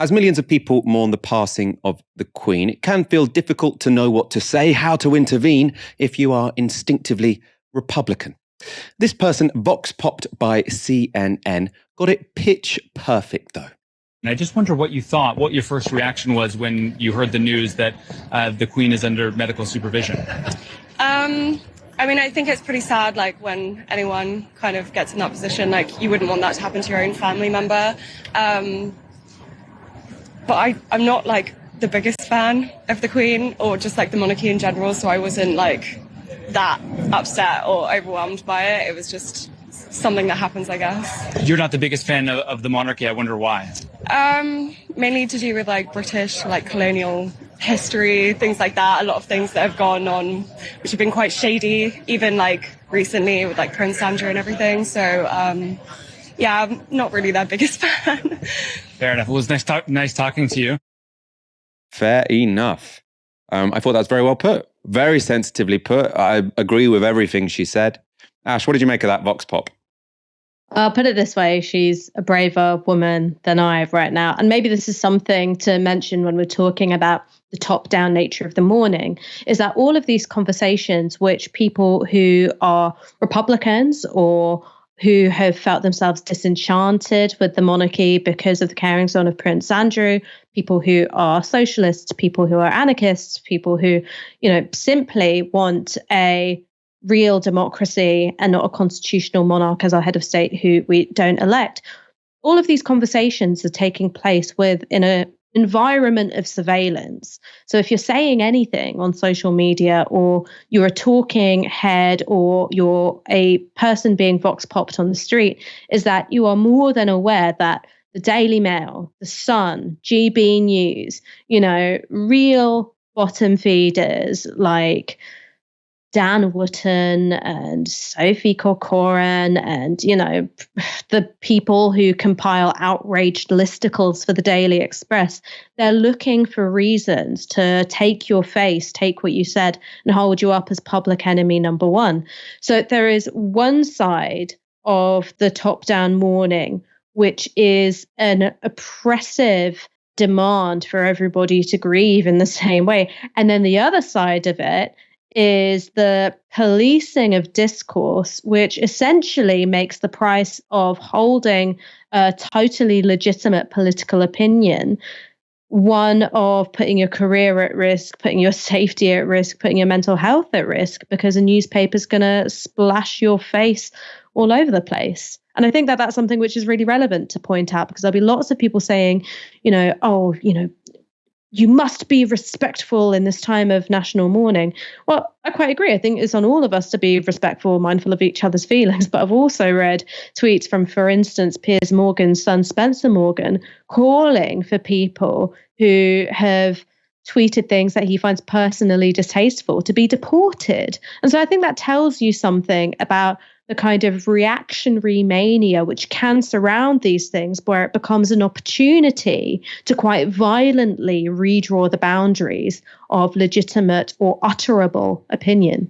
As millions of people mourn the passing of the Queen, it can feel difficult to know what to say, how to intervene if you are instinctively Republican. This person, vox popped by CNN, got it pitch perfect though. And I just wonder what you thought, what your first reaction was when you heard the news that the Queen is under medical supervision. I mean, I think it's pretty sad, like, when anyone kind of gets in that position, like, you wouldn't want that to happen to your own family member. But I'm not, like, the biggest fan of the Queen or just, like, the monarchy in general, so I wasn't, like, that upset or overwhelmed by it. It was just something that happens, I guess. You're not the biggest fan of the monarchy. I wonder why. Mainly to do with, like, British, like, colonial history, things like that. A lot of things that have gone on, which have been quite shady, even, like, recently with, like, Prince Andrew and everything. So, yeah, I'm not really their biggest fan. Fair enough. It was nice talking to you. Fair enough. I thought that was very well put. Very sensitively put. I agree with everything she said. Ash, what did you make of that vox pop? I'll put it this way. She's a braver woman than I right now. And maybe this is something to mention when we're talking about the top-down nature of the mourning, is that all of these conversations which people who are Republicans or who have felt themselves disenchanted with the monarchy because of the carryings on of Prince Andrew, people who are socialists, people who are anarchists, people who, simply want a real democracy and not a constitutional monarch as our head of state who we don't elect. All of these conversations are taking place within an environment of surveillance. So if you're saying anything on social media, or you're a talking head, or you're a person being vox popped on the street, is that you are more than aware that the Daily Mail, the Sun, GB News, real bottom feeders like Dan Wootton and Sophie Corcoran and, the people who compile outraged listicles for the Daily Express, they're looking for reasons to take your face, take what you said, and hold you up as public enemy number one. So there is one side of the top-down mourning, which is an oppressive demand for everybody to grieve in the same way. And then the other side of it is the policing of discourse, which essentially makes the price of holding a totally legitimate political opinion one of putting your career at risk, putting your safety at risk, putting your mental health at risk, because a newspaper's going to splash your face all over the place. And I think that that's something which is really relevant to point out, because there'll be lots of people saying, you must be respectful in this time of national mourning. Well, I quite agree. I think it's on all of us to be respectful, mindful of each other's feelings. But I've also read tweets from, for instance, Piers Morgan's son, Spencer Morgan, calling for people who have tweeted things that he finds personally distasteful to be deported. And so I think that tells you something about the kind of reactionary mania which can surround these things, where it becomes an opportunity to quite violently redraw the boundaries of legitimate or utterable opinion.